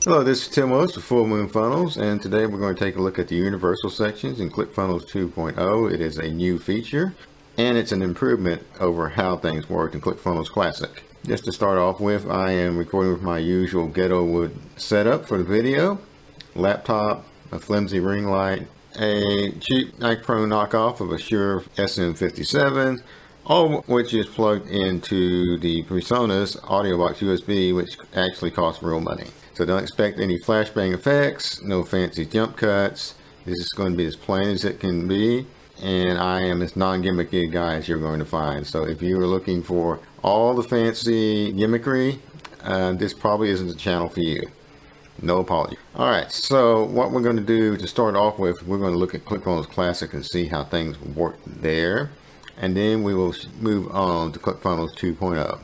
Hello, this is Tim Willis with Full Moon Funnels, and today we're going to take a look at the universal sections in ClickFunnels 2.0. It is a new feature, and it's an improvement over how things worked in ClickFunnels Classic. Just to start off with, I am recording with my usual ghetto wood setup for the video. Laptop, a flimsy ring light, a cheap Nike Pro knockoff of a Shure SM57, all of which is plugged into the PreSonus audio box USB, which actually costs real money. So don't expect any flashbang effects, no fancy jump cuts. This is going to be as plain as it can be, and I am as non-gimmicky guy as you're going to find. So if you are looking for all the fancy gimmickry, this probably isn't the channel for you. No apology. Alright, so what we're going to do to start off with, we're going to look at ClickFunnels Classic and see how things work there. And then we will move on to ClickFunnels 2.0.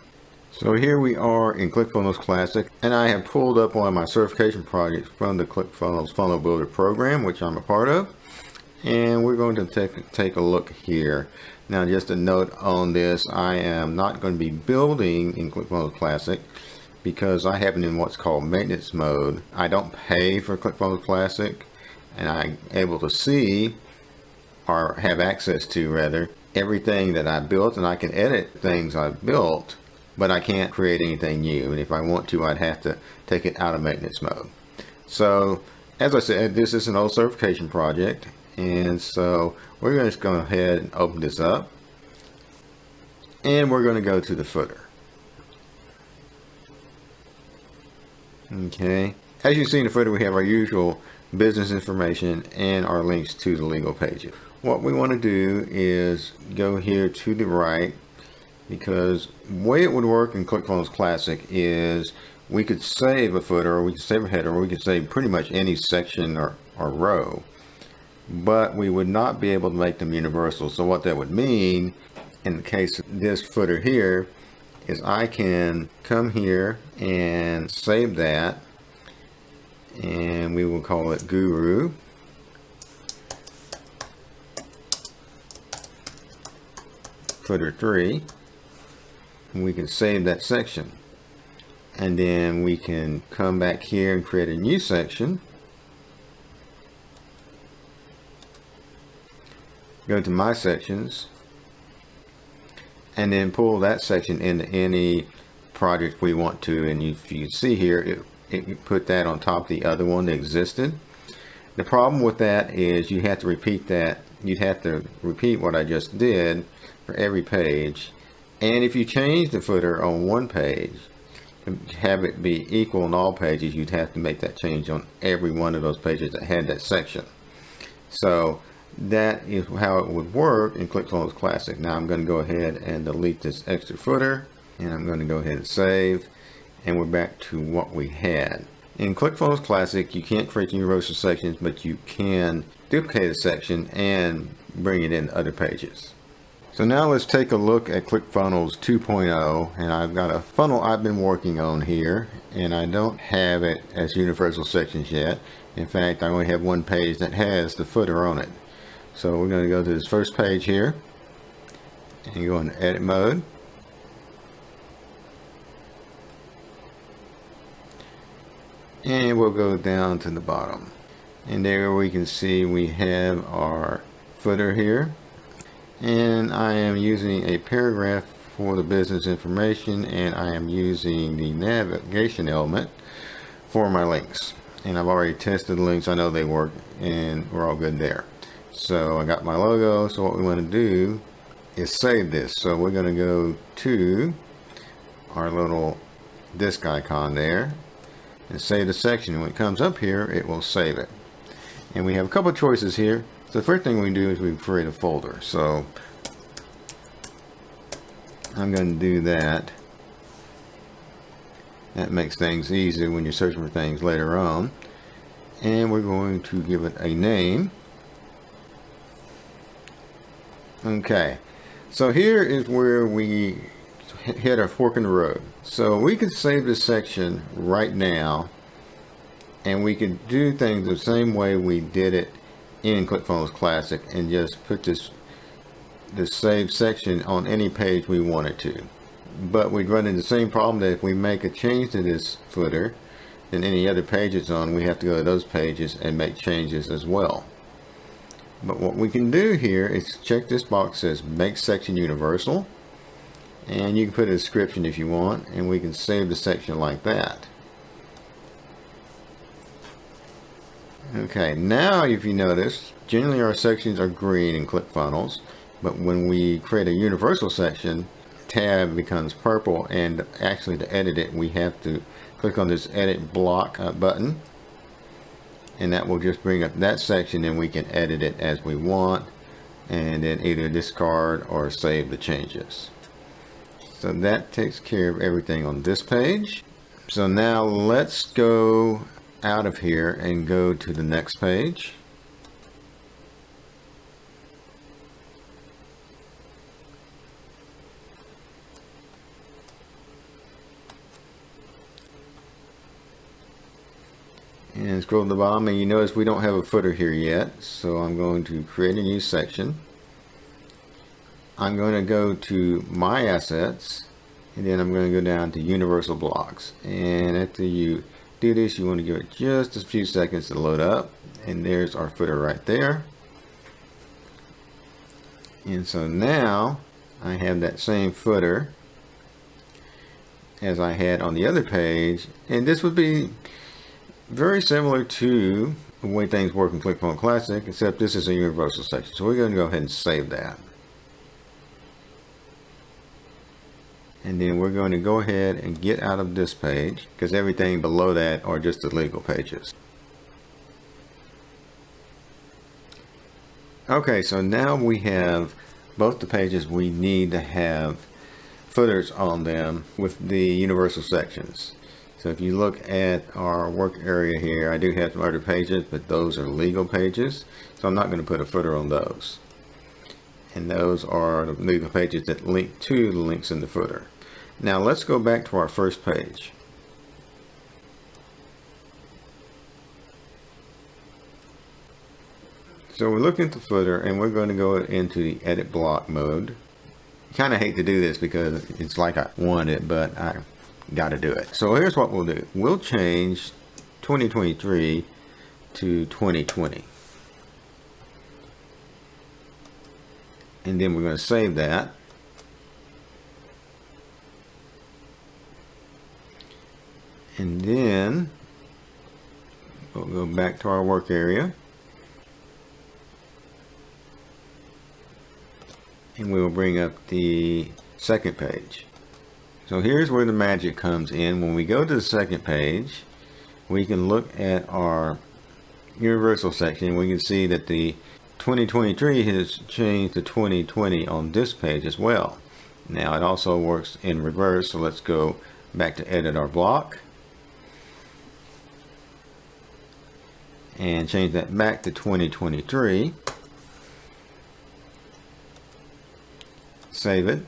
So here we are in ClickFunnels Classic, and I have pulled up one of my certification projects from the ClickFunnels Funnel Builder program, which I'm a part of. And we're going to take a look here. Now, just a note on this, I am not going to be building in ClickFunnels Classic because I have it in what's called maintenance mode. I don't pay for ClickFunnels Classic, and I'm able to see, or have access to rather, everything that I built, and I can edit things I've built, but I can't create anything new. And if I want to, I'd have to take it out of maintenance mode. So as I said, this is an old certification project, and so we're just going to go ahead and open this up, and we're going to go to the footer. Okay, as you see in the footer, we have our usual business information and our links to the legal pages. What we want to do is go here to the right, because the way it would work in ClickFunnels Classic is we could save a footer, or we could save a header, or we could save pretty much any section or row, but we would not be able to make them universal. So what that would mean in the case of this footer here is I can come here and save that, and we will call it Guru. Footer 3, and we can save that section, and then we can come back here and create a new section, go to my sections, and then pull that section into any project we want to. And if you see here, it put that on top of the other one that existed. The problem with that is you have to repeat that. You'd have to repeat what I just did for every page, and if you change the footer on one page and have it be equal on all pages, you'd have to make that change on every one of those pages that had that section. So that is how it would work in ClickFunnels Classic. Now I'm going to go ahead and delete this extra footer, and I'm going to go ahead and save, and we're back to what we had. In ClickFunnels Classic, you can't create universal sections, but you can duplicate a section and bring it into other pages. So now let's take a look at ClickFunnels 2.0, and I've got a funnel I've been working on here, and I don't have it as universal sections yet. In fact, I only have one page that has the footer on it. So we're going to go to this first page here and go into edit mode. And we'll go down to the bottom, and there we can see we have our footer here. And I am using a paragraph for the business information, and I am using the navigation element for my links. And I've already tested the links. I know they work, and we're all good there. So I got my logo. So what we want to do is save this. So we're going to go to our little disk icon there and save the section. And when it comes up here, it will save it. And we have a couple of choices here. So the first thing we do is we create a folder. So I'm going to do that. That makes things easier when you're searching for things later on. And we're going to give it a name. Okay. So here is where we hit our fork in the road. So we could save this section right now, and we could do things the same way we did it in ClickFunnels Classic and just put this save section on any page we wanted to. But we'd run into the same problem that if we make a change to this footer, than any other page it's on, we have to go to those pages and make changes as well. But what we can do here is check this box that says make section universal, and you can put a description if you want, and we can save the section like that. Okay, now if you notice, generally our sections are green in ClickFunnels, but when we create a universal section, tab becomes purple, and actually to edit it we have to click on this edit block button, and that will just bring up that section, and we can edit it as we want and then either discard or save the changes. So that takes care of everything on this page. So now let's go out of here and go to the next page. And scroll to the bottom, and you notice we don't have a footer here yet, so I'm going to create a new section. I'm going to go to My Assets, and then I'm going to go down to Universal Blocks. And after you do this, you want to give it just a few seconds to load up, and there's our footer right there. And so now I have that same footer as I had on the other page, and this would be very similar to the way things work in ClickFunnels Classic, except this is a universal section. So we're going to go ahead and save that. And then we're going to go ahead and get out of this page, because everything below that are just the legal pages. Okay, so now we have both the pages we need to have footers on them with the universal sections. So if you look at our work area here, I do have some other pages, but those are legal pages, so I'm not going to put a footer on those. And those are the legal pages that link to the links in the footer. Now let's go back to our first page. So we're looking at the footer, and we're going to go into the edit block mode. I kind of hate to do this because it's like I want it, but I got to do it. So here's what we'll do. We'll change 2023 to 2020. And then we're going to save that. And then we'll go back to our work area. And we will bring up the second page. So here's where the magic comes in. When we go to the second page, we can look at our universal section. We can see that the 2023 has changed to 2020 on this page as well. Now it also works in reverse, so let's go back to edit our block and change that back to 2023. Save it,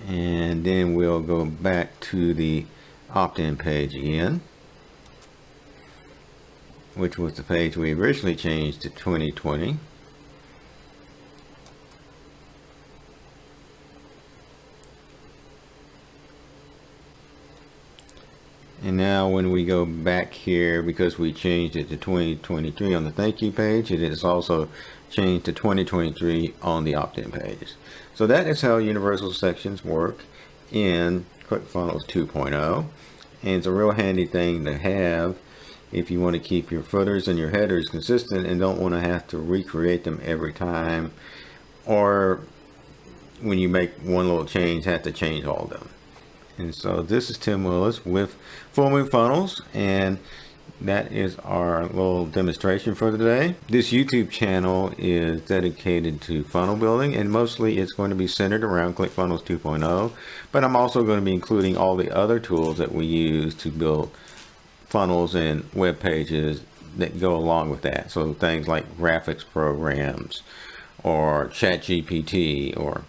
and then we'll go back to the opt-in page again, which was the page we originally changed to 2020. And now when we go back here, because we changed it to 2023 on the thank you page, it is also changed to 2023 on the opt-in page. So that is how universal sections work in ClickFunnels 2.0. And it's a real handy thing to have if you want to keep your footers and your headers consistent and don't want to have to recreate them every time, or when you make one little change, have to change all of them. And so this is Tim Willis with Full Moon Funnels, and that is our little demonstration for today. This YouTube channel is dedicated to funnel building, and mostly it's going to be centered around ClickFunnels 2.0, but I'm also going to be including all the other tools that we use to build funnels and web pages that go along with that. So things like graphics programs or ChatGPT or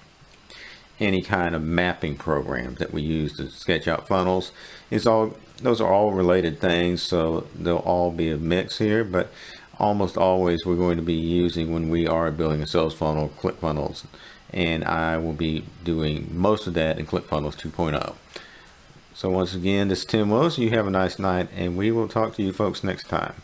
any kind of mapping programs that we use to sketch out funnels. Those are all related things, so they'll all be a mix here, but almost always we're going to be using, when we are building a sales funnel, ClickFunnels, and I will be doing most of that in ClickFunnels 2.0. So once again, this is Tim Willis. You have a nice night, and we will talk to you folks next time.